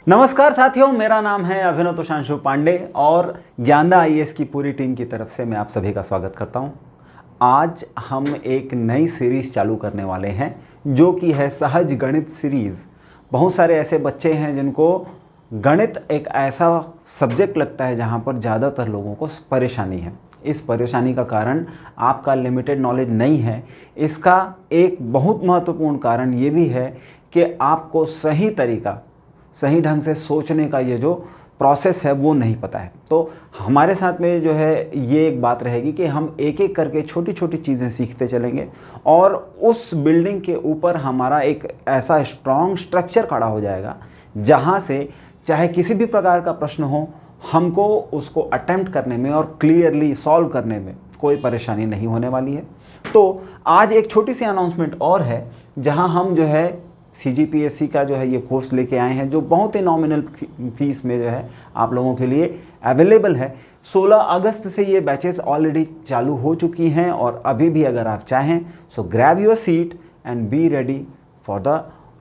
नमस्कार साथियों, मेरा नाम है अभिनव तुषांशु पांडे और ज्ञानदा आईएएस की पूरी टीम की तरफ से मैं आप सभी का स्वागत करता हूं। आज हम एक नई सीरीज़ चालू करने वाले हैं जो कि है सहज गणित सीरीज़। बहुत सारे ऐसे बच्चे हैं जिनको गणित एक ऐसा सब्जेक्ट लगता है जहां पर ज़्यादातर लोगों को परेशानी है। इस परेशानी का कारण आपका लिमिटेड नॉलेज नहीं है, इसका एक बहुत महत्वपूर्ण कारण ये भी है कि आपको सही ढंग से सोचने का ये जो प्रोसेस है वो नहीं पता है। तो हमारे साथ में जो है ये एक बात रहेगी कि हम एक एक करके छोटी छोटी चीज़ें सीखते चलेंगे और उस बिल्डिंग के ऊपर हमारा एक ऐसा स्ट्रॉन्ग स्ट्रक्चर खड़ा हो जाएगा जहाँ से चाहे किसी भी प्रकार का प्रश्न हो, हमको उसको अटेम्प्ट करने में और क्लियरली सॉल्व करने में कोई परेशानी नहीं होने वाली है। तो आज एक छोटी सी अनाउंसमेंट और है जहाँ हम जो है CGPSC का जो है ये कोर्स लेके आए हैं जो बहुत ही नॉमिनल फीस में जो है आप लोगों के लिए अवेलेबल है। 16 अगस्त से ये बैचेस ऑलरेडी चालू हो चुकी हैं और अभी भी अगर आप चाहें सो grab your seat and be ready for the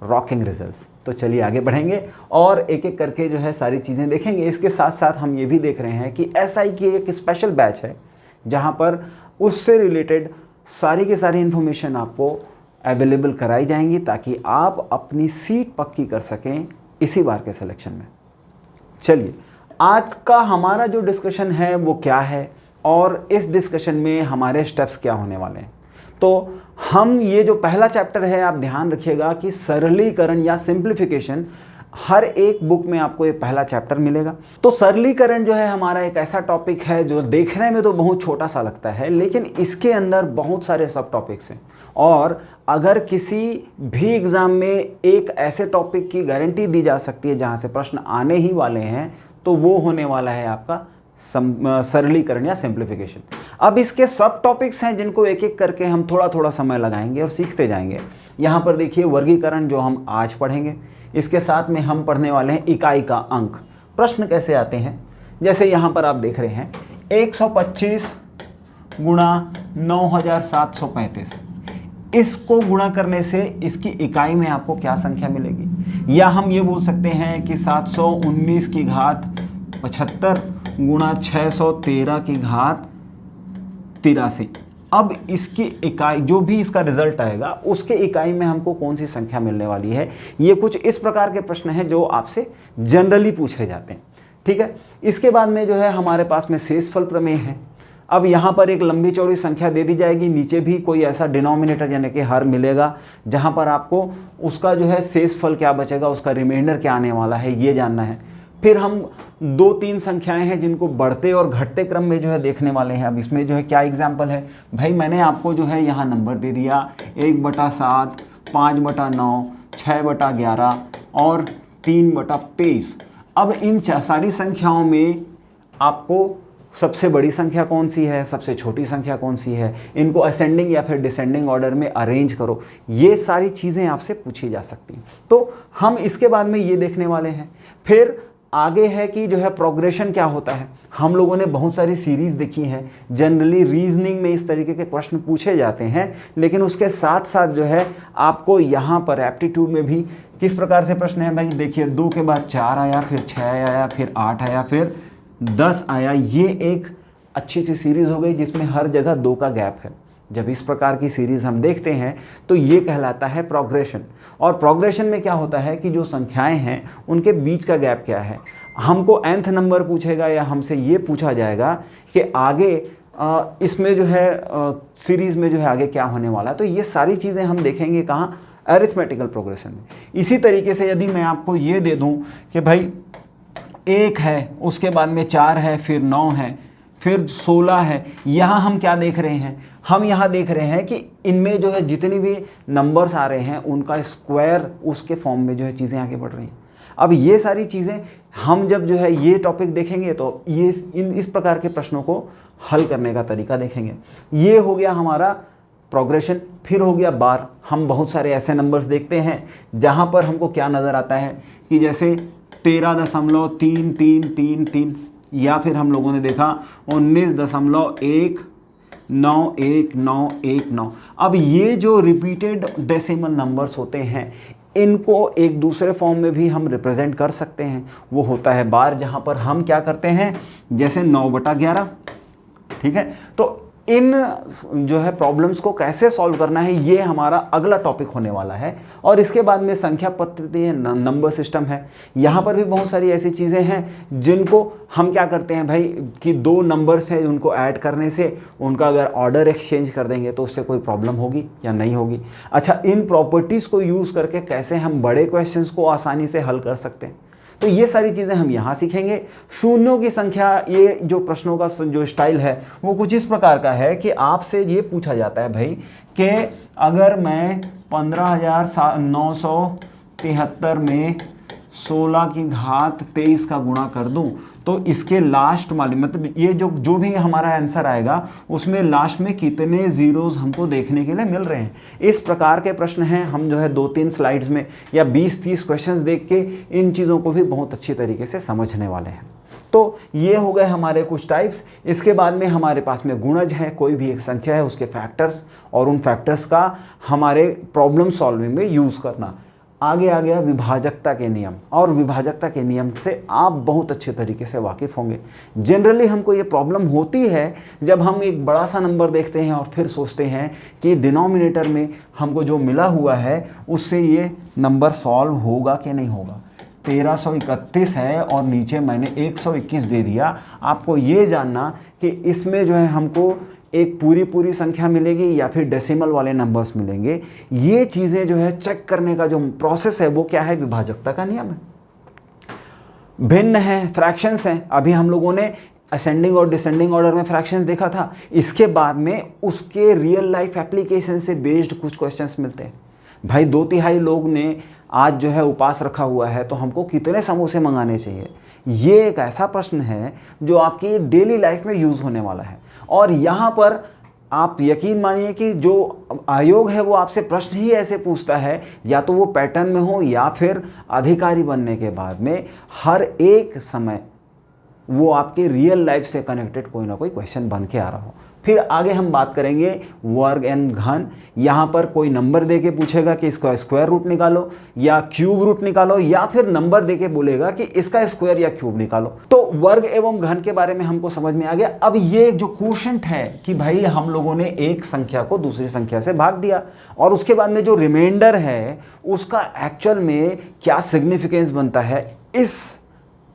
rocking results. तो चलिए आगे बढ़ेंगे और एक एक करके जो है सारी चीज़ें देखेंगे। इसके साथ साथ हम ये भी देख रहे हैं कि SI की एक स्पेशल बैच है जहाँ पर उससे रिलेटेड सारी की सारी इन्फॉर्मेशन आपको अवेलेबल कराई जाएंगी ताकि आप अपनी सीट पक्की कर सकें इसी बार के सिलेक्शन में। चलिए आज का हमारा जो डिस्कशन है वो क्या है और इस डिस्कशन में हमारे स्टेप्स क्या होने वाले हैं। तो हम ये जो पहला चैप्टर है, आप ध्यान रखिएगा कि सरलीकरण या सिंप्लीफिकेशन हर एक बुक में आपको ये पहला चैप्टर मिलेगा। तो सरलीकरण जो है हमारा एक ऐसा टॉपिक है जो देखने में तो बहुत छोटा सा लगता है, लेकिन इसके अंदर बहुत सारे सब टॉपिक्स हैं और अगर किसी भी एग्ज़ाम में एक ऐसे टॉपिक की गारंटी दी जा सकती है जहाँ से प्रश्न आने ही वाले हैं तो वो होने वाला है आपका सरलीकरण या सिंप्लीफिकेशन। अब इसके सब टॉपिक्स हैं जिनको एक एक करके हम थोड़ा थोड़ा समय लगाएंगे और सीखते जाएंगे। यहाँ पर देखिए वर्गीकरण जो हम आज पढ़ेंगे, इसके साथ में हम पढ़ने वाले हैं इकाई का अंक। प्रश्न कैसे आते हैं, जैसे यहाँ पर आप देख रहे हैं 125 गुणा 9735, इसको गुणा करने से इसकी इकाई में आपको क्या संख्या मिलेगी। या हम ये बोल सकते हैं कि 719 की घात 75 गुणा 613 की घात 83। अब इसकी इकाई जो भी इसका रिजल्ट आएगा उसके इकाई में हमको कौन सी संख्या मिलने वाली है। ये कुछ इस प्रकार के प्रश्न हैं जो आपसे जनरली पूछे जाते हैं, ठीक है। इसके बाद में जो है हमारे पास में शेषफल प्रमेय है। अब यहाँ पर एक लंबी चौड़ी संख्या दे दी जाएगी, नीचे भी कोई ऐसा डिनोमिनेटर यानी कि हर मिलेगा जहाँ पर आपको उसका जो है शेषफल क्या बचेगा, उसका रिमाइंडर क्या आने वाला है ये जानना है। फिर हम 2-3 संख्याएं हैं जिनको बढ़ते और घटते क्रम में जो है देखने वाले हैं। अब इसमें जो है क्या एग्जाम्पल है, भाई मैंने आपको जो है यहाँ नंबर दे दिया 1/7, 5/9, 6/11 और 3/23। अब इन सारी संख्याओं में आपको सबसे बड़ी संख्या कौन सी है, सबसे छोटी संख्या कौन सी है, इनको असेंडिंग या फिर डिसेंडिंग ऑर्डर में अरेंज करो। ये सारी चीज़ें आपसे पूछी जा सकती हैं। तो हम इसके बाद में ये देखने वाले हैं। फिर आगे है कि जो है प्रोग्रेशन क्या होता है। हम लोगों ने बहुत सारी सीरीज़ देखी हैं, जनरली रीजनिंग में इस तरीके के प्रश्न पूछे जाते हैं, लेकिन उसके साथ साथ जो है आपको यहाँ पर एप्टीट्यूड में भी किस प्रकार से प्रश्न है। भाई देखिए 2 के बाद 4 आया, फिर 6 आया, फिर 8 आया, फिर 10 आया। ये एक अच्छी सी सीरीज़ हो गई जिसमें हर जगह 2 का गैप है। जब इस प्रकार की सीरीज़ हम देखते हैं तो ये कहलाता है प्रोग्रेशन। और प्रोग्रेशन में क्या होता है कि जो संख्याएं हैं उनके बीच का गैप क्या है। हमको nth नंबर पूछेगा या हमसे ये पूछा जाएगा कि आगे इसमें जो है सीरीज़ में जो है आगे क्या होने वाला है। तो ये सारी चीज़ें हम देखेंगे कहाँ, अरिथमेटिकल प्रोग्रेशन में। इसी तरीके से यदि मैं आपको ये दे दूँ कि भाई 1 है, उसके बाद में 4 है, फिर 9 है, फिर 16 है, यहाँ हम क्या देख रहे हैं, हम यहाँ देख रहे हैं कि इनमें जो है जितनी भी नंबर्स आ रहे हैं उनका स्क्वायर उसके फॉर्म में जो है चीज़ें आगे बढ़ रही हैं। अब ये सारी चीज़ें हम जब जो है ये टॉपिक देखेंगे तो ये इस प्रकार के प्रश्नों को हल करने का तरीका देखेंगे। ये हो गया हमारा प्रोग्रेशन। फिर हो गया बार। हम बहुत सारे ऐसे नंबर्स देखते हैं जहाँ पर हमको क्या नज़र आता है कि जैसे 13.3333 या फिर हम लोगों ने देखा 19.1919119। अब ये जो रिपीटेड डेसिमल नंबर्स होते हैं इनको एक दूसरे फॉर्म में भी हम रिप्रेजेंट कर सकते हैं, वो होता है बार, जहाँ पर हम क्या करते हैं, जैसे 9/11, ठीक है। तो इन जो है प्रॉब्लम्स को कैसे सॉल्व करना है, ये हमारा अगला टॉपिक होने वाला है। और इसके बाद में संख्या पद्धति, नंबर सिस्टम है। यहाँ पर भी बहुत सारी ऐसी चीज़ें हैं जिनको हम क्या करते हैं भाई, कि दो नंबर्स हैं, उनको ऐड करने से उनका अगर ऑर्डर एक्सचेंज कर देंगे तो उससे कोई प्रॉब्लम होगी या नहीं होगी। अच्छा, इन प्रॉपर्टीज़ को यूज़ करके कैसे हम बड़े क्वेश्चंस को आसानी से हल कर सकते हैं, तो ये सारी चीज़ें हम यहाँ सीखेंगे। शून्यों की संख्या, ये जो प्रश्नों का जो स्टाइल है वो कुछ इस प्रकार का है कि आपसे ये पूछा जाता है भाई कि अगर मैं 15,973 में 16⁻23 का गुणा कर दूं तो इसके लास्ट वाले, मतलब ये जो भी हमारा आंसर आएगा उसमें लास्ट में कितने जीरोस हमको देखने के लिए मिल रहे हैं। इस प्रकार के प्रश्न हैं। हम जो है 2-3 स्लाइड्स में या 20-30 क्वेश्चंस देख के इन चीज़ों को भी बहुत अच्छी तरीके से समझने वाले हैं। तो ये हो गए हमारे कुछ टाइप्स। इसके बाद में हमारे पास में गुणज है, कोई भी एक संख्या है उसके फैक्टर्स, और उन फैक्टर्स का हमारे प्रॉब्लम सॉल्विंग में यूज़ करना। आगे आ गया विभाजकता के नियम, और विभाजकता के नियम से आप बहुत अच्छे तरीके से वाकिफ़ होंगे। जनरली हमको ये प्रॉब्लम होती है जब हम एक बड़ा सा नंबर देखते हैं और फिर सोचते हैं कि डिनोमिनेटर में हमको जो मिला हुआ है उससे ये नंबर सॉल्व होगा कि नहीं होगा। 1331 है और नीचे मैंने 121 दे दिया। आपको ये जानना कि इसमें जो है हमको एक पूरी संख्या मिलेगी या फिर डेसिमल वाले नंबर्स मिलेंगे, ये चीज़ें जो है चेक करने का जो प्रोसेस है वो क्या है, विभाजकता का नियम है। भिन्न है, फ्रैक्शंस हैं। अभी हम लोगों ने असेंडिंग और डिसेंडिंग ऑर्डर में फ्रैक्शंस देखा था। इसके बाद में उसके रियल लाइफ एप्लीकेशन से बेस्ड कुछ क्वेश्चंस मिलते हैं। भाई 2/3 लोग ने आज जो है उपवास रखा हुआ है तो हमको कितने समोसे मंगाने चाहिए, ये एक ऐसा प्रश्न है जो आपकी डेली लाइफ में यूज़ होने वाला है। और यहाँ पर आप यकीन मानिए कि जो आयोग है वो आपसे प्रश्न ही ऐसे पूछता है, या तो वो पैटर्न में हो या फिर अधिकारी बनने के बाद में हर एक समय वो आपके रियल लाइफ से कनेक्टेड कोई ना कोई क्वेश्चन बन के आ रहा हो। फिर आगे हम बात करेंगे वर्ग एंड घन। यहाँ पर कोई नंबर देके पूछेगा कि इसका स्क्वायर रूट निकालो या क्यूब रूट निकालो, या फिर नंबर देके बोलेगा कि इसका स्क्वायर या क्यूब निकालो। तो वर्ग एवं घन के बारे में हमको समझ में आ गया। अब ये जो क्वोशंट है कि भाई हम लोगों ने एक संख्या को दूसरी संख्या से भाग दिया और उसके बाद में जो रिमाइंडर है उसका एक्चुअल में क्या सिग्निफिकेंस बनता है, इस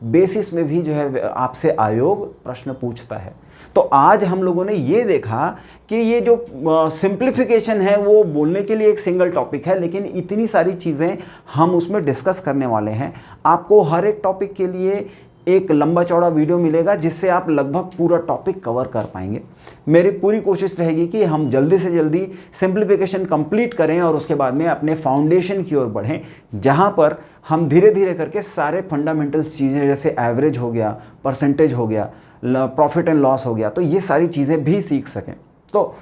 बेसिस में भी जो है आपसे आयोग प्रश्न पूछता है। तो आज हम लोगों ने ये देखा कि ये जो सिंप्लीफिकेशन है वो बोलने के लिए एक सिंगल टॉपिक है, लेकिन इतनी सारी चीज़ें हम उसमें डिस्कस करने वाले हैं। आपको हर एक टॉपिक के लिए एक लंबा चौड़ा वीडियो मिलेगा जिससे आप लगभग पूरा टॉपिक कवर कर पाएंगे। मेरी पूरी कोशिश रहेगी कि हम जल्दी से जल्दी सिंप्लीफिकेशन कंप्लीट करें और उसके बाद में अपने फाउंडेशन की ओर बढ़ें, जहां पर हम धीरे धीरे करके सारे फंडामेंटल्स चीज़ें जैसे एवरेज हो गया, परसेंटेज हो गया, प्रॉफिट एंड लॉस हो गया, तो ये सारी चीज़ें भी सीख सकें। तो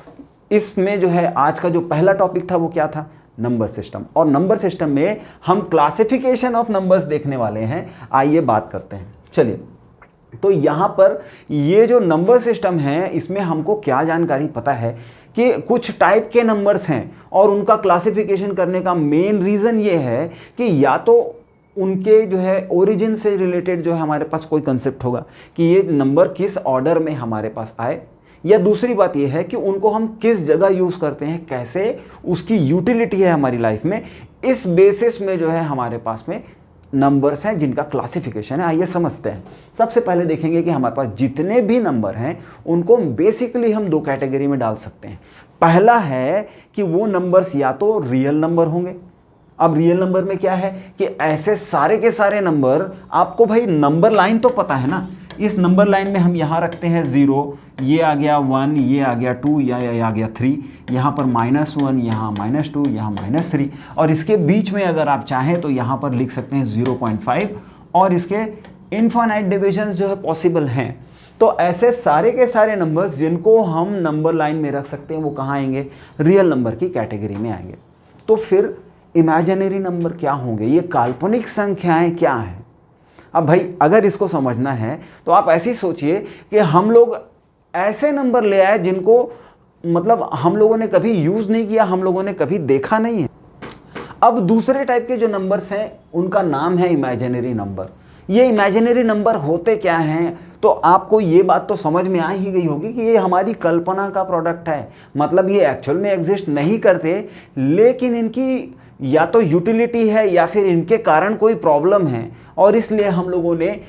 इसमें जो है आज का जो पहला टॉपिक था वो क्या था, नंबर सिस्टम। और नंबर सिस्टम में हम क्लासिफिकेशन ऑफ नंबर्स देखने वाले हैं। आइए बात करते हैं। चलिए, तो यहाँ पर ये जो नंबर सिस्टम है इसमें हमको क्या जानकारी पता है कि कुछ टाइप के नंबर्स हैं और उनका क्लासिफिकेशन करने का मेन रीज़न ये है कि या तो उनके जो है ओरिजिन से रिलेटेड जो है हमारे पास कोई कंसेप्ट होगा कि ये नंबर किस ऑर्डर में हमारे पास आए, या दूसरी बात ये है कि उनको हम किस जगह यूज़ करते हैं, कैसे उसकी यूटिलिटी है हमारी लाइफ में। इस बेसिस में जो है हमारे पास में नंबर्स हैं जिनका क्लासिफिकेशन है। आइए समझते हैं। सबसे पहले देखेंगे कि हमारे पास जितने भी नंबर हैं उनको बेसिकली हम दो कैटेगरी में डाल सकते हैं। पहला है कि वो नंबर्स या तो रियल नंबर होंगे। अब रियल नंबर में क्या है कि ऐसे सारे के सारे नंबर, आपको भाई नंबर लाइन तो पता है ना, इस नंबर लाइन में हम यहाँ रखते हैं 0, ये आ गया 1, ये आ गया 2, या आ गया 3, यहाँ पर -1, यहाँ -2, यहाँ -3, और इसके बीच में अगर आप चाहें तो यहाँ पर लिख सकते हैं 0.5, और इसके इनफाइनाइट डिविजन्स जो है पॉसिबल हैं। तो ऐसे सारे के सारे नंबर्स जिनको हम नंबर लाइन में रख सकते हैं वो कहाँ आएंगे, रियल नंबर की कैटेगरी में आएंगे। तो फिर इमेजिनरी नंबर क्या होंगे, ये काल्पनिक संख्याएं क्या हैं। अब भाई अगर इसको समझना है तो आप ऐसे ही सोचिए कि हम लोग ऐसे नंबर ले आए जिनको मतलब हम लोगों ने कभी यूज़ नहीं किया, हम लोगों ने कभी देखा नहीं है। अब दूसरे टाइप के जो नंबर्स हैं उनका नाम है इमेजिनरी नंबर। ये इमेजिनरी नंबर होते क्या हैं, तो आपको ये बात तो समझ में आ ही गई होगी कि ये हमारी कल्पना का प्रोडक्ट है, मतलब ये एक्चुअल में एग्जिस्ट नहीं करते, लेकिन इनकी या तो यूटिलिटी है या फिर इनके कारण कोई प्रॉब्लम है और इसलिए हम लोगों ने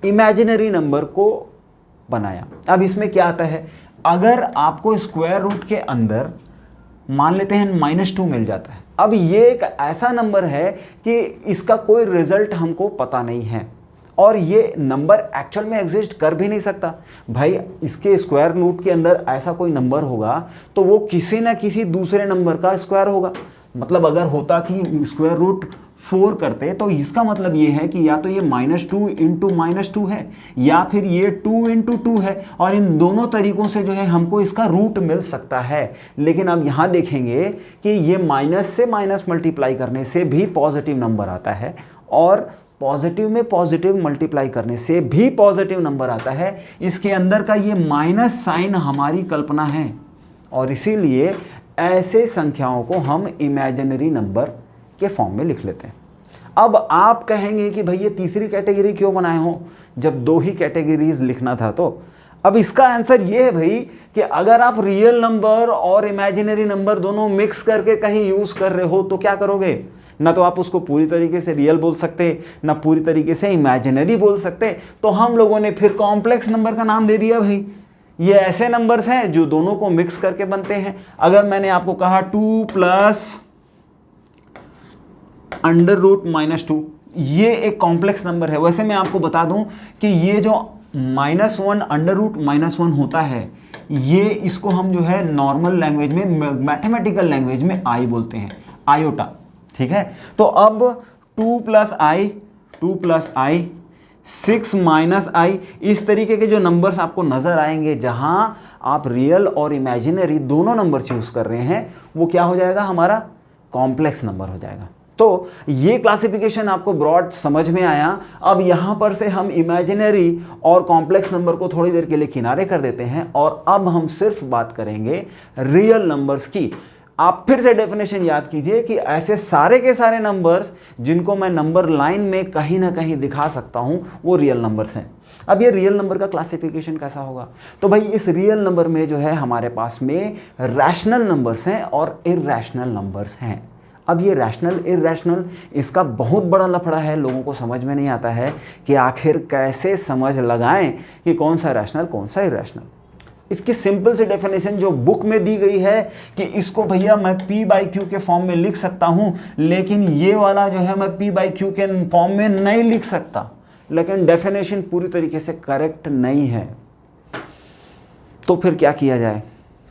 इमेजिनरी नंबर को बनाया। अब इसमें क्या आता है, अगर आपको स्क्वायर रूट के अंदर मान लेते हैं -2 मिल जाता है, अब ये एक ऐसा नंबर है कि इसका कोई रिजल्ट हमको पता नहीं है और ये नंबर एक्चुअल में एग्जिस्ट कर भी नहीं सकता। भाई इसके स्क्वायर रूट के अंदर ऐसा कोई नंबर होगा तो वो किसी ना किसी दूसरे नंबर का स्क्वायर होगा। मतलब अगर होता कि स्क्वायर रूट 4 करते तो इसका मतलब ये है कि या तो ये -2 इंटू -2 है या फिर ये 2 इंटू 2 है, और इन दोनों तरीकों से जो है हमको इसका रूट मिल सकता है। लेकिन अब यहाँ देखेंगे कि ये माइनस से माइनस मल्टीप्लाई करने से भी पॉजिटिव नंबर आता है और पॉजिटिव में पॉजिटिव मल्टीप्लाई करने से भी पॉजिटिव नंबर आता है। इसके अंदर का ये माइनस साइन हमारी कल्पना है और इसीलिए ऐसे संख्याओं को हम इमेजिनरी नंबर के फॉर्म में लिख लेते हैं। अब आप कहेंगे कि भाई ये तीसरी कैटेगरी क्यों बनाए हो जब 2 ही कैटेगरीज लिखना था। तो अब इसका आंसर ये है भाई कि अगर आप रियल नंबर और इमेजिनरी नंबर दोनों मिक्स करके कहीं यूज कर रहे हो तो क्या करोगे, ना तो आप उसको पूरी तरीके से रियल बोल सकते, ना पूरी तरीके से इमेजिनरी बोल सकते। तो हम लोगों ने फिर कॉम्प्लेक्स नंबर का नाम दे दिया। भाई ये ऐसे नंबर्स हैं जो दोनों को मिक्स करके बनते हैं। अगर मैंने आपको कहा 2 प्लस √-2, ये एक कॉम्प्लेक्स नंबर है। वैसे मैं आपको बता दूं कि ये जो -1 √-1 होता है, ये इसको हम जो है नॉर्मल लैंग्वेज में, मैथमेटिकल लैंग्वेज में आई बोलते हैं, आयोटा। ठीक है, तो अब 2 प्लस i 6 - i, इस तरीके के जो नंबर्स आपको नजर आएंगे जहां आप रियल और इमेजिनरी दोनों नंबर चूज कर रहे हैं, वो क्या हो जाएगा, हमारा कॉम्प्लेक्स नंबर हो जाएगा। तो ये क्लासिफिकेशन आपको ब्रॉड समझ में आया। अब यहां पर से हम इमेजिनरी और कॉम्प्लेक्स नंबर को थोड़ी देर के लिए किनारे कर देते हैं और अब हम सिर्फ बात करेंगे रियल नंबर्स की। आप फिर से डेफिनेशन याद कीजिए कि ऐसे सारे के सारे नंबर्स जिनको मैं नंबर लाइन में कहीं ना कहीं दिखा सकता हूं वो रियल नंबर्स हैं। अब ये रियल नंबर का क्लासिफिकेशन कैसा होगा, तो भाई इस रियल नंबर में जो है हमारे पास में रैशनल नंबर्स हैं और इरैशनल नंबर्स हैं। अब ये रैशनल इरैशनल, इसका बहुत बड़ा लफड़ा है, लोगों को समझ में नहीं आता है कि आखिर कैसे समझ लगाएं कि कौन सा रैशनल कौन सा इरैशनल। इसकी सिंपल सी डेफिनेशन जो बुक में दी गई है कि इसको भैया मैं P/Q के फॉर्म में लिख सकता हूं, लेकिन ये वाला जो है मैं P/Q के फॉर्म में नहीं लिख सकता, लेकिन डेफिनेशन पूरी तरीके से करेक्ट नहीं है। तो फिर क्या किया जाए,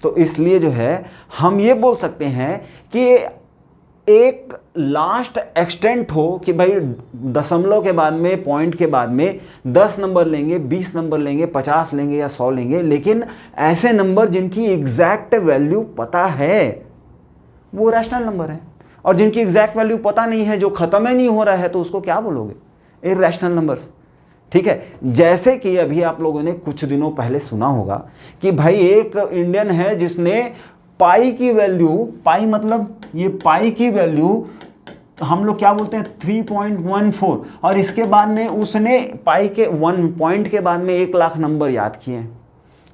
तो इसलिए जो है हम ये बोल सकते हैं कि एक लास्ट एक्सटेंट हो कि भाई दशमलव के बाद में, पॉइंट के बाद में 10 नंबर लेंगे, 20 नंबर लेंगे, 50 लेंगे या 100 लेंगे, लेकिन ऐसे नंबर जिनकी एग्जैक्ट वैल्यू पता है वो रैशनल नंबर है, और जिनकी एग्जैक्ट वैल्यू पता नहीं है, जो खत्म ही नहीं हो रहा है, तो उसको क्या बोलोगे, इरैशनल नंबर्स। ठीक है, जैसे कि अभी आप लोगों ने कुछ दिनों पहले सुना होगा कि भाई एक इंडियन है जिसने पाई की वैल्यू, पाई मतलब ये पाई की वैल्यू हम लोग क्या बोलते हैं 3.14, और इसके बाद में उसने पाई के 1 पॉइंट के बाद में 1 लाख नंबर याद किए।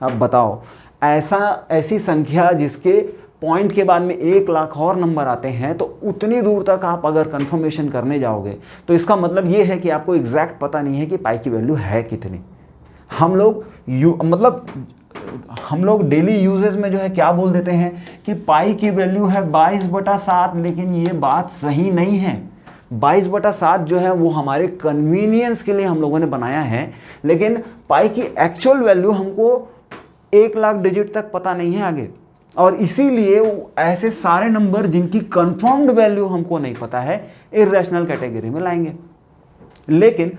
अब बताओ, ऐसी संख्या जिसके पॉइंट के बाद में 1 लाख और नंबर आते हैं, तो उतनी दूर तक आप अगर कंफर्मेशन करने जाओगे तो इसका मतलब ये है कि आपको एग्जैक्ट पता नहीं है कि पाई की वैल्यू है कितनी। हम लोग डेली यूजेस में जो है क्या बोल देते हैं कि पाई की वैल्यू है 22/7, लेकिन ये बात सही नहीं है। 22/7 जो है वो हमारे कन्वीनियंस के लिए हम लोगों ने बनाया है, लेकिन पाई की एक्चुअल वैल्यू हमको 1 लाख डिजिट तक पता नहीं है आगे, और इसीलिए ऐसे सारे नंबर जिनकी कंफर्म्ड वैल्यू हमको नहीं पता है इरैशनल कैटेगरी में लाएंगे। लेकिन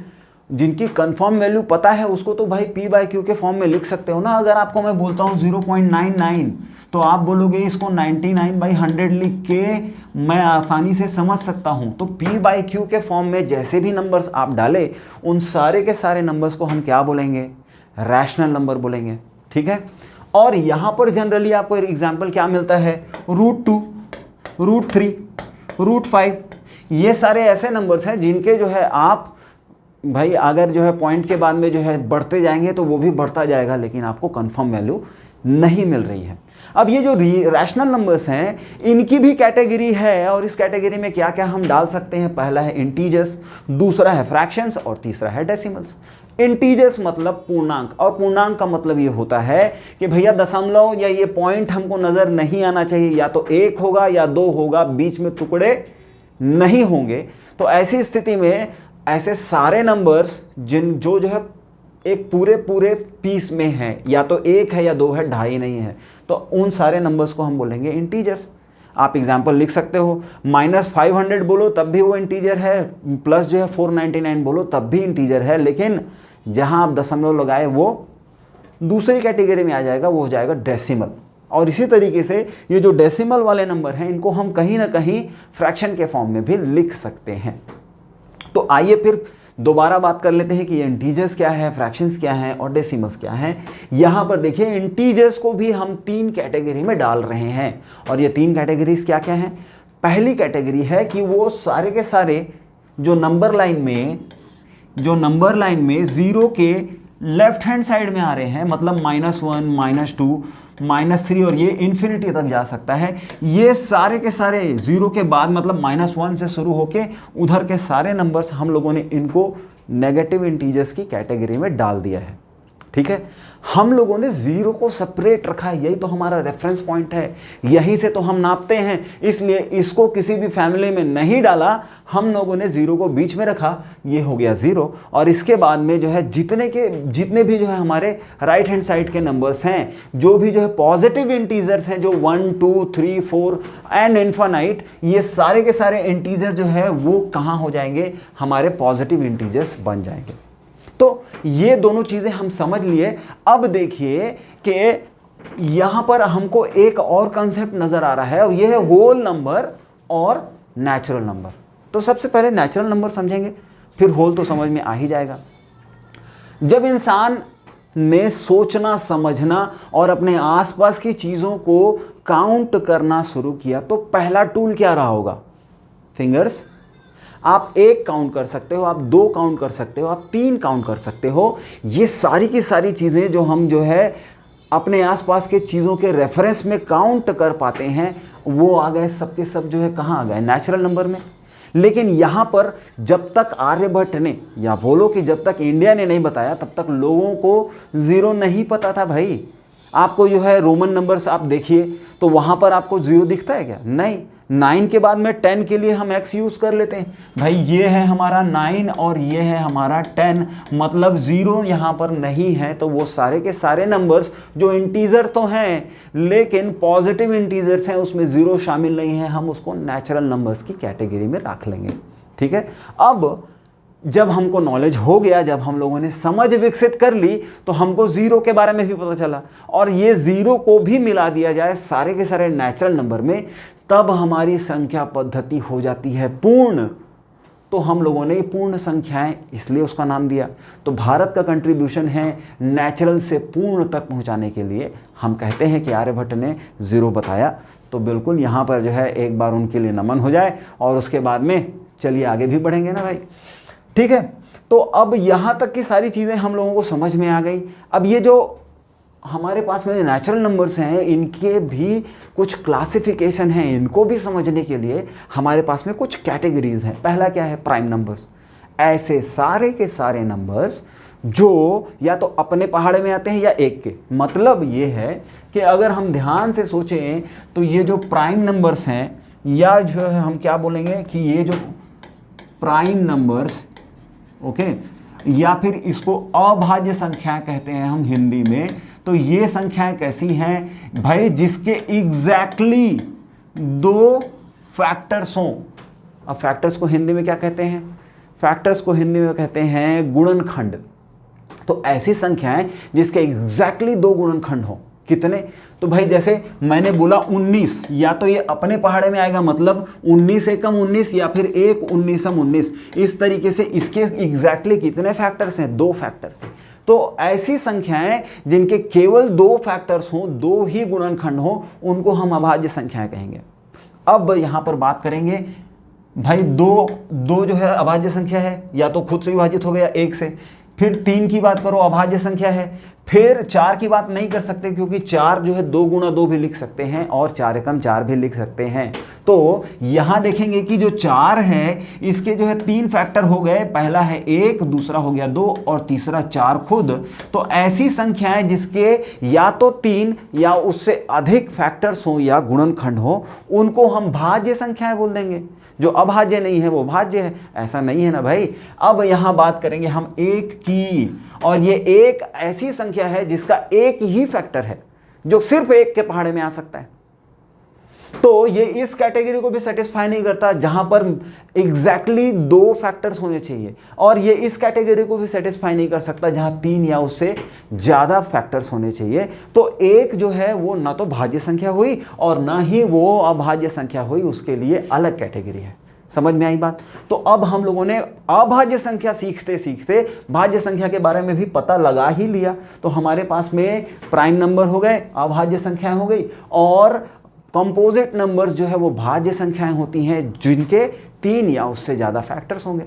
जिनकी कंफर्म वैल्यू पता है उसको तो भाई P/Q के फॉर्म में लिख सकते हो ना। अगर आपको मैं बोलता हूँ 0.99, तो आप बोलोगे इसको 99/100 लिख के मैं आसानी से समझ सकता हूँ। तो P/Q के फॉर्म में जैसे भी नंबर्स आप डाले, उन सारे के सारे नंबर्स को हम क्या बोलेंगे, रैशनल नंबर बोलेंगे। ठीक है, और यहाँ पर जनरली आपको एग्जाम्पल क्या मिलता है, √2, √3, √5। ये सारे ऐसे नंबर्स हैं जिनके जो है आप भाई अगर जो है पॉइंट के बाद में जो है बढ़ते जाएंगे तो वो भी बढ़ता जाएगा, लेकिन आपको कंफर्म वैल्यू नहीं मिल रही है। अब ये जो रैशनल नंबर्स हैं इनकी भी कैटेगरी है, और इस कैटेगरी में क्या क्या हम डाल सकते हैं। पहला है इंटीजर्स, दूसरा है फ्रैक्शंस और तीसरा है डेसिमल्स। इंटीजर्स मतलब पूर्णांक, और पूर्णांक का मतलब ये होता है कि भैया दशमलव या ये पॉइंट हमको नजर नहीं आना चाहिए, या तो 1 होगा या 2 होगा, बीच में टुकड़े नहीं होंगे। तो ऐसी स्थिति में ऐसे सारे नंबर्स जो है एक पूरे पीस में हैं, या तो 1 है या 2 है, 2.5 नहीं है, तो उन सारे नंबर्स को हम बोलेंगे इंटीजर्स। आप एग्जाम्पल लिख सकते हो, -500 बोलो तब भी वो इंटीजर है, प्लस जो है 499 बोलो तब भी इंटीजर है, लेकिन जहां आप दशमलव लगाए वो दूसरी कैटेगरी में आ जाएगा, वो हो जाएगा डेसिमल। और इसी तरीके से ये जो डेसिमल वाले नंबर हैं इनको हम कहीं ना कहीं फ्रैक्शन के फॉर्म में भी लिख सकते हैं। तो आइए फिर दोबारा बात कर लेते हैं कि ये इंटीजर्स क्या है, फ्रैक्शंस क्या हैं और डेसिमल्स क्या हैं। यहाँ पर देखिए इंटीजर्स को भी हम 3 कैटेगरी में डाल रहे हैं, और ये 3 कैटेगरीज क्या क्या हैं। पहली कैटेगरी है कि वो सारे के सारे जो नंबर लाइन में 0 के लेफ्ट हैंड साइड में आ रहे हैं, मतलब -1, -2, -3 और ये इन्फिनिटी तक जा सकता है। ये सारे के सारे 0 के बाद मतलब -1 से शुरू होके उधर के सारे नंबर्स हम लोगों ने इनको नेगेटिव इंटीजर्स की कैटेगरी में डाल दिया है। ठीक है, हम लोगों ने 0 को सेपरेट रखा है, यही तो हमारा रेफरेंस पॉइंट है, यहीं से तो हम नापते हैं, इसलिए इसको किसी भी फैमिली में नहीं डाला, हम लोगों ने 0 को बीच में रखा, ये हो गया 0। और इसके बाद में जो है जितने भी जो है हमारे राइट हैंड साइड के नंबर्स हैं, जो भी जो है पॉजिटिव इंटीजर्स हैं, जो 1, 2, 3, 4 एंड इन्फिनाइट, ये सारे के सारे इंटीजर जो है वो कहाँ हो जाएंगे, हमारे पॉजिटिव इंटीजर्स बन जाएंगे। तो ये दोनों चीजें हम समझ लिए। अब देखिए कि यहां पर हमको एक और कंसेप्ट नजर आ रहा है, और यह है होल नंबर और नेचुरल नंबर। तो सबसे पहले नेचुरल नंबर समझेंगे, फिर होल तो समझ में आ ही जाएगा। जब इंसान ने सोचना, समझना और अपने आसपास की चीजों को काउंट करना शुरू किया, तो पहला टूल क्या रहा होगा? फिंगर्स। आप 1 काउंट कर सकते हो, आप 2 काउंट कर सकते हो, आप 3 काउंट कर सकते हो। ये सारी की सारी चीज़ें जो हम जो है अपने आसपास के चीज़ों के रेफरेंस में काउंट कर पाते हैं, वो आ गए सबके सब जो है कहाँ आ गए? नेचुरल नंबर में। लेकिन यहाँ पर जब तक आर्यभट्ट ने, या बोलो कि जब तक इंडिया ने नहीं बताया, तब तक लोगों को 0 नहीं पता था भाई। आपको जो है रोमन नंबर्स आप देखिए तो वहाँ पर आपको 0 दिखता है क्या? नहीं। 9 के बाद में 10 के लिए हम x यूज़ कर लेते हैं। भाई ये है हमारा 9 और ये है हमारा 10, मतलब 0 यहाँ पर नहीं है। तो वो सारे के सारे नंबर्स जो इंटीजर तो हैं लेकिन पॉजिटिव इंटीजर्स हैं, उसमें 0 शामिल नहीं है, हम उसको नेचुरल नंबर्स की कैटेगरी में रख लेंगे। ठीक है, अब जब हमको नॉलेज हो गया, जब हम लोगों ने समझ विकसित कर ली, तो हमको 0 के बारे में भी पता चला, और ये 0 को भी मिला दिया जाए सारे के सारे नेचुरल नंबर में, तब हमारी संख्या पद्धति हो जाती है पूर्ण। तो हम लोगों ने पूर्ण संख्याएं इसलिए उसका नाम दिया। तो भारत का कंट्रीब्यूशन है नेचुरल से पूर्ण तक पहुंचाने के लिए। हम कहते हैं कि आर्यभट्ट ने 0 बताया, तो बिल्कुल यहाँ पर जो है एक बार उनके लिए नमन हो जाए, और उसके बाद में चलिए आगे भी बढ़ेंगे ना भाई। ठीक है, तो अब यहाँ तक की सारी चीज़ें हम लोगों को समझ में आ गई। अब ये जो हमारे पास में नेचुरल नंबर्स हैं, इनके भी कुछ क्लासिफिकेशन हैं, इनको भी समझने के लिए हमारे पास में कुछ कैटेगरीज हैं। पहला क्या है? Prime numbers. ऐसे सारे के सारे नंबर्स जो या तो अपने पहाड़े में आते हैं या एक के। मतलब ये है कि अगर हम ध्यान से सोचें तो ये जो प्राइम नंबर्स हैं, या जो है हम क्या बोलेंगे कि ये जो प्राइम नंबर्स, ओके, या फिर इसको अभाज्य संख्याएं कहते हैं हम हिंदी में। तो ये संख्याएं कैसी हैं भाई? जिसके एग्जैक्टली 2 फैक्टर्स हों। अब फैक्टर्स को हिंदी में क्या कहते हैं? फैक्टर्स को हिंदी में कहते हैं गुणनखंड। तो ऐसी संख्याएं जिसके एग्जैक्टली 2 गुणनखंड हो। कितने? तो भाई जैसे मैंने बोला 19, या तो ये अपने पहाड़े में आएगा, मतलब 19 एकम 19, या फिर 1 19m 19। इस तरीके से इसके एग्जैक्टली कितने फैक्टर्स हैं? 2 फैक्टर्स हैं। तो ऐसी संख्याएं जिनके केवल 2 फैक्टर्स हों, 2 ही गुणनखंड हों, उनको हम अभाज्य संख्याएं कहेंगे। अब यहाँ पर बात करेंगे भाई दो दो जो है अभाज्य संख्या है, या तो खुद से विभाजित हो गया 1 से। फिर 3 की बात करो, अभाज्य संख्या है। फिर 4 की बात नहीं कर सकते क्योंकि 4 जो है 2 गुणा 2 भी लिख सकते हैं और 4 एकम 4 भी लिख सकते हैं। तो यहां देखेंगे कि जो 4 है इसके जो है 3 फैक्टर हो गए, पहला है 1, दूसरा हो गया 2 और तीसरा 4 खुद। तो ऐसी संख्याएं जिसके या तो 3 या उससे अधिक फैक्टर्स हो या गुणनखंड हो, उनको हम भाज्य संख्याएं बोल देंगे। जो अभाज्य नहीं है वो भाज्य है, ऐसा नहीं है ना भाई। अब यहां बात करेंगे हम 1 की, और ये एक ऐसी संख्या है जिसका एक ही फैक्टर है जो सिर्फ 1 के पहाड़े में आ सकता है। तो ये इस कैटेगरी को भी सेटिस्फाई नहीं करता जहां पर एग्जैक्टली 2 फैक्टर्स होने चाहिए, और ये इस कैटेगरी को भी सेटिस्फाई नहीं कर सकता जहां 3 या उससे ज्यादा फैक्टर्स होने चाहिए। तो 1 जो है वो ना तो भाज्य संख्या हुई और ना ही वो अभाज्य संख्या हुई, उसके लिए अलग कैटेगरी है। समझ में आई बात? तो अब हम लोगों ने अभाज्य संख्या सीखते सीखते भाज्य संख्या के बारे में भी पता लगा ही लिया। तो हमारे पास में प्राइम नंबर हो गए, अभाज्य संख्याएं हो गई, और कंपोजिट नंबर्स जो है वो भाज्य संख्याएं होती हैं जिनके 3 या उससे ज्यादा फैक्टर्स होंगे।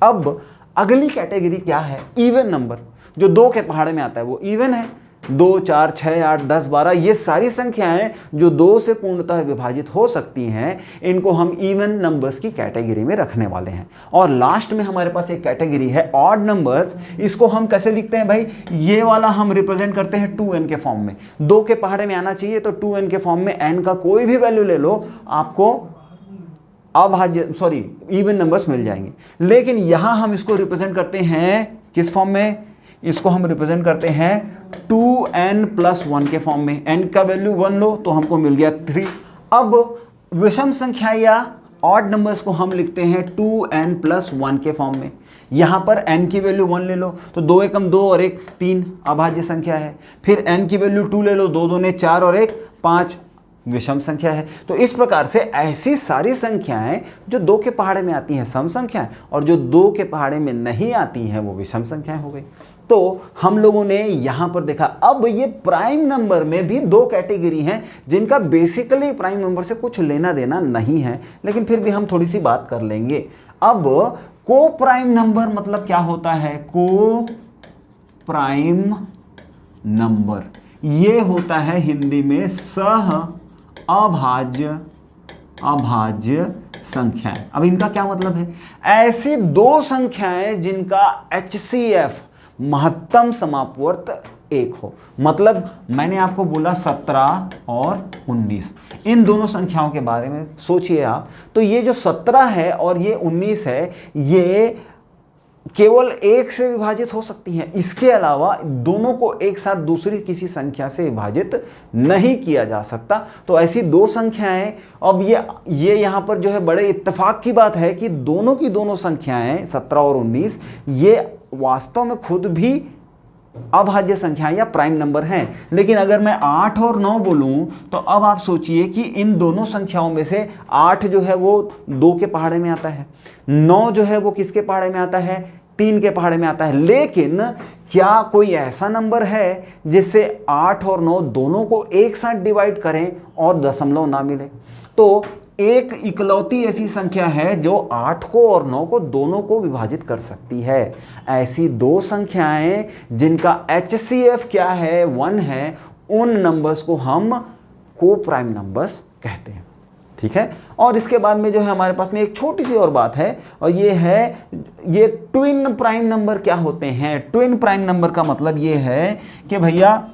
अब अगली कैटेगरी क्या है? इवन नंबर, जो 2 के पहाड़े में आता है वो इवन है। 2, 4, 6, 8, 10, 12 ये सारी संख्याएं जो 2 से पूर्णतः विभाजित हो सकती हैं, इनको हम इवन नंबर्स की कैटेगरी में रखने वाले हैं। और लास्ट में हमारे पास एक कैटेगरी है ऑड नंबर्स। इसको हम कैसे लिखते हैं भाई? ये वाला हम रिप्रेजेंट करते हैं 2n के फॉर्म में। 2 के पहाड़े में आना चाहिए तो 2n के फॉर्म में n का कोई भी वैल्यू ले लो, आपको इवन नंबर्स मिल जाएंगे। लेकिन यहां हम इसको रिप्रेजेंट करते हैं किस फॉर्म में? इसको हम रिप्रेजेंट करते हैं 2n+1 के फॉर्म में। n का वैल्यू 1 लो तो हमको मिल गया 3। अब विषम संख्या या ऑड नंबर्स को हम लिखते हैं 2n+1 के फॉर्म में। यहां पर n की वैल्यू 1 ले लो तो 2 एकम 2 और 1 3 अभाज्य संख्या है। फिर n की वैल्यू 2 ले लो, 2 दूने 4 और 1 5 विषम संख्या है। तो इस प्रकार से ऐसी सारी संख्याएं जो 2 के पहाड़े में आती हैं सम संख्याएं, और जो 2 के पहाड़े में नहीं आती हैं वो विषम संख्याएं हो गई। तो हम लोगों ने यहां पर देखा। अब ये प्राइम नंबर में भी 2 कैटेगरी हैं जिनका बेसिकली प्राइम नंबर से कुछ लेना देना नहीं है, लेकिन फिर भी हम थोड़ी सी बात कर लेंगे। अब को प्राइम नंबर मतलब क्या होता है? को प्राइम नंबर ये होता है हिंदी में सह अभाज्य संख्याएं। अब इनका क्या मतलब है? ऐसी 2 संख्याएं जिनका HCF महत्तम समापवर्त 1 हो। मतलब मैंने आपको बोला 17 और 19, इन दोनों संख्याओं के बारे में सोचिए आप। तो ये जो 17 है और ये 19 है, ये केवल 1 से विभाजित हो सकती हैं। इसके अलावा दोनों को एक साथ दूसरी किसी संख्या से विभाजित नहीं किया जा सकता। तो ऐसी 2 संख्याएं, अब ये यहां पर जो है बड़े इत्तेफाक की बात है कि दोनों की दोनों संख्याएं 17 और 19 ये वास्तव में खुद भी अभाज्य संख्याएं या प्राइम नंबर हैं। लेकिन अगर मैं 8 और 9 बोलूं तो अब आप सोचिए कि इन दोनों संख्याओं में से 8 जो है वो 2 के पहाड़े में आता है, 9 जो है वो किसके पहाड़े में आता है? 3 के पहाड़े में आता है। लेकिन क्या कोई ऐसा नंबर है जिससे 8 और 9 दोनों को एक साथ डिवाइड करें और दशमलव ना मिले? तो एक इकलौती ऐसी संख्या है जो 8 को और 9 को दोनों को विभाजित कर सकती है। ऐसी 2 संख्याएं जिनका HCF क्या है? 1 है, उन नंबर्स को हम को प्राइम नंबर्स कहते हैं। ठीक है। और इसके बाद में जो है हमारे पास में एक छोटी सी और बात है, और ये है ये ट्विन प्राइम नंबर क्या होते हैं। ट्विन प्राइम नंबर का मतलब ये है कि भैया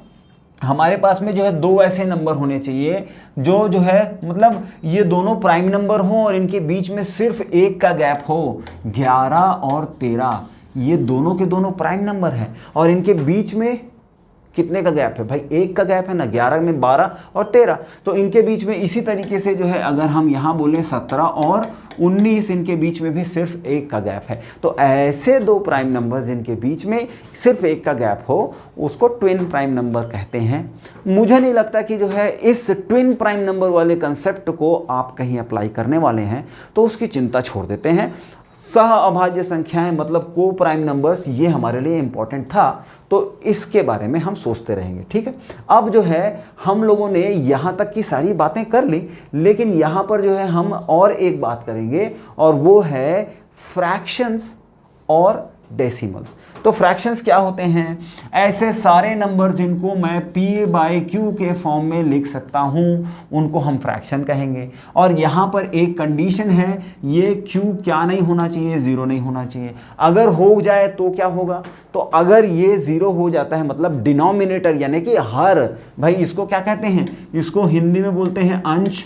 हमारे पास में जो है 2 ऐसे नंबर होने चाहिए जो है मतलब ये दोनों प्राइम नंबर हो और इनके बीच में सिर्फ 1 का गैप हो। 11 और 13 ये दोनों के दोनों प्राइम नंबर हैं और इनके बीच में कितने का गैप है भाई? 1 का गैप है ना। 11 में 12 और 13, तो इनके बीच में इसी तरीके से जो है अगर हम यहाँ बोले 17 और 19, इनके बीच में भी सिर्फ 1 का गैप है। तो ऐसे 2 प्राइम नंबर जिनके बीच में सिर्फ 1 का गैप हो उसको ट्विन प्राइम नंबर कहते हैं। मुझे नहीं लगता कि जो है इस ट्विन प्राइम नंबर वाले कंसेप्ट को आप कहीं अप्लाई करने वाले हैं, तो उसकी चिंता छोड़ देते हैं। सह अभाज्य संख्याएं मतलब को प्राइम नंबर्स, ये हमारे लिए इंपॉर्टेंट था, तो इसके बारे में हम सोचते रहेंगे। ठीक है, अब जो है हम लोगों ने यहाँ तक की सारी बातें कर ली, लेकिन यहाँ पर जो है हम और एक बात करेंगे और वो है फ्रैक्शंस और डेसिमल्स। तो फ्रैक्शंस क्या होते हैं? ऐसे सारे नंबर जिनको मैं p/q के फॉर्म में लिख सकता हूं उनको हम फ्रैक्शन कहेंगे। और यहां पर एक कंडीशन है, ये q क्या नहीं होना चाहिए? ज़ीरो नहीं होना चाहिए। अगर हो जाए तो क्या होगा? तो अगर ये ज़ीरो हो जाता है मतलब डिनोमिनेटर यानी कि हर, भाई इसको क्या कहते हैं? इसको हिंदी में बोलते हैं अंश,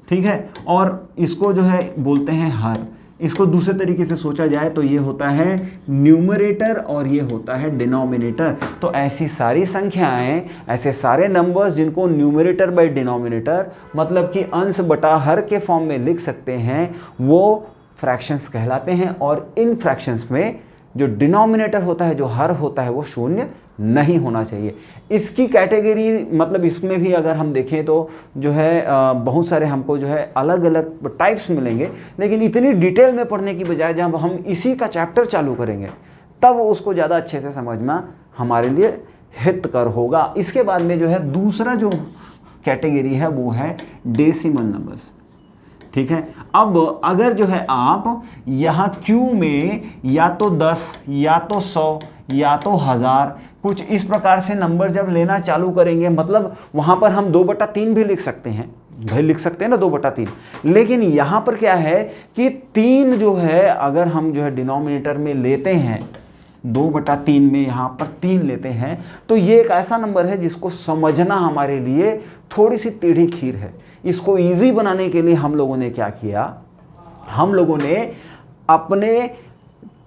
ठीक है, और इसको जो है बोलते हैं हर। इसको दूसरे तरीके से सोचा जाए तो ये होता है न्यूमरेटर और ये होता है डिनोमिनेटर। तो ऐसी सारी संख्याएं, ऐसे सारे नंबर्स जिनको न्यूमरेटर बाय डिनोमिनेटर मतलब कि अंश बटा हर के फॉर्म में लिख सकते हैं, वो फ्रैक्शंस कहलाते हैं। और इन फ्रैक्शंस में जो डिनोमिनेटर होता है, जो हर होता है, वो शून्य नहीं होना चाहिए। इसकी कैटेगरी मतलब इसमें भी अगर हम देखें तो जो है बहुत सारे हमको जो है अलग अलग टाइप्स मिलेंगे, लेकिन इतनी डिटेल में पढ़ने की बजाय जब हम इसी का चैप्टर चालू करेंगे तब उसको ज़्यादा अच्छे से समझना हमारे लिए हितकर होगा। इसके बाद में जो है दूसरा जो कैटेगरी है वो है डेसिमल नंबर्स। ठीक है, अब अगर जो है आप यहाँ Q में या तो 10 या तो 100 या तो 1000 कुछ इस प्रकार से नंबर जब लेना चालू करेंगे, मतलब वहाँ पर हम 2/3 भी लिख सकते हैं, भाई लिख सकते हैं ना 2/3, लेकिन यहाँ पर क्या है कि 3 जो है अगर हम जो है डिनोमिनेटर में लेते हैं, 2/3 में यहाँ पर 3 लेते हैं, तो ये एक ऐसा नंबर है जिसको समझना हमारे लिए थोड़ी सी टेढ़ी खीर है। इसको इजी बनाने के लिए हम लोगों ने क्या किया, हम लोगों ने अपने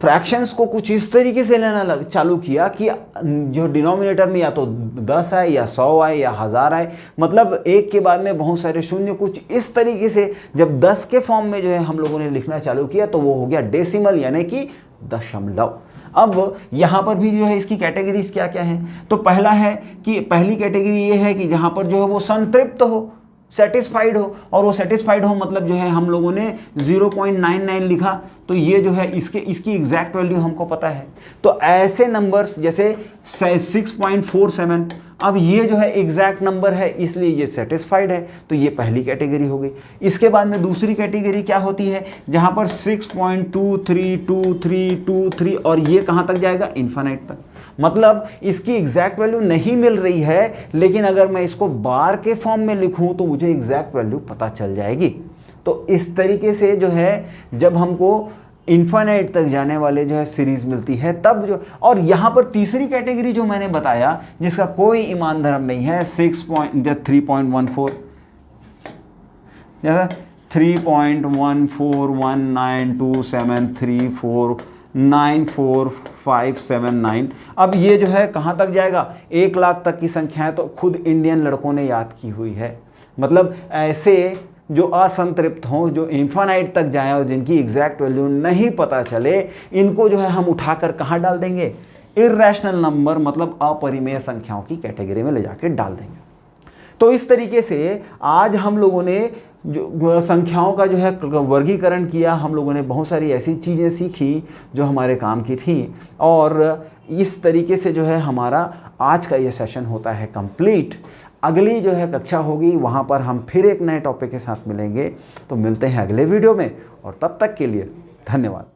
फ्रैक्शंस को कुछ इस तरीके से लेना चालू किया कि जो डिनोमिनेटर में या तो 10 आए या 100 आए या 1000 आए, मतलब एक के बाद में बहुत सारे शून्य, कुछ इस तरीके से जब 10 के फॉर्म में जो है हम लोगों ने लिखना चालू किया तो वो हो गया डेसिमल यानी कि दशमलव। अब यहाँ पर भी जो है इसकी कैटेगरीज क्या क्या हैं? तो पहला है कि पहली कैटेगरी ये है कि जहाँ पर जो है वो संतृप्त हो, सेटिस्फाइड हो, और वो सेटिस्फाइड हो मतलब जो है हम लोगों ने 0.99 लिखा, तो ये जो है इसकी एग्जैक्ट वैल्यू हमको पता है। तो ऐसे नंबर्स जैसे 6.47, अब ये जो है एग्जैक्ट नंबर है इसलिए ये सेटिस्फाइड है, तो ये पहली कैटेगरी हो गई। इसके बाद में दूसरी कैटेगरी क्या होती है, जहाँ पर 6.232323 और ये कहाँ तक जाएगा? इन्फिनिट तक। मतलब इसकी एग्जैक्ट वैल्यू नहीं मिल रही है, लेकिन अगर मैं इसको बार के फॉर्म में लिखूं तो मुझे एग्जैक्ट वैल्यू पता चल जाएगी। तो इस तरीके से जो है जब हमको इन्फिनिट तक जाने वाले जो है सीरीज मिलती है तब जो, और यहाँ पर तीसरी कैटेगरी जो मैंने बताया जिसका कोई ईमान धर्म नहीं है, 3.14 3.14192734945579। अब ये जो है कहाँ तक जाएगा? 1 लाख तक की संख्या है, तो खुद इंडियन लड़कों ने याद की हुई है। मतलब ऐसे जो असंतृप्त हों, जो इन्फिनिट तक जाएं और जिनकी एग्जैक्ट वैल्यू नहीं पता चले, इनको जो है हम उठाकर कहाँ डाल देंगे? इर्रेशनल नंबर मतलब अपरिमेय संख्याओं की कैटेगरी में ले जाकर डाल देंगे। तो इस तरीके से आज हम लोगों ने जो संख्याओं का जो है वर्गीकरण किया, हम लोगों ने बहुत सारी ऐसी चीज़ें सीखी जो हमारे काम की थी, और इस तरीके से जो है हमारा आज का ये सेशन होता है कंप्लीट। अगली जो है कक्षा होगी वहाँ पर हम फिर एक नए टॉपिक के साथ मिलेंगे। तो मिलते हैं अगले वीडियो में, और तब तक के लिए धन्यवाद।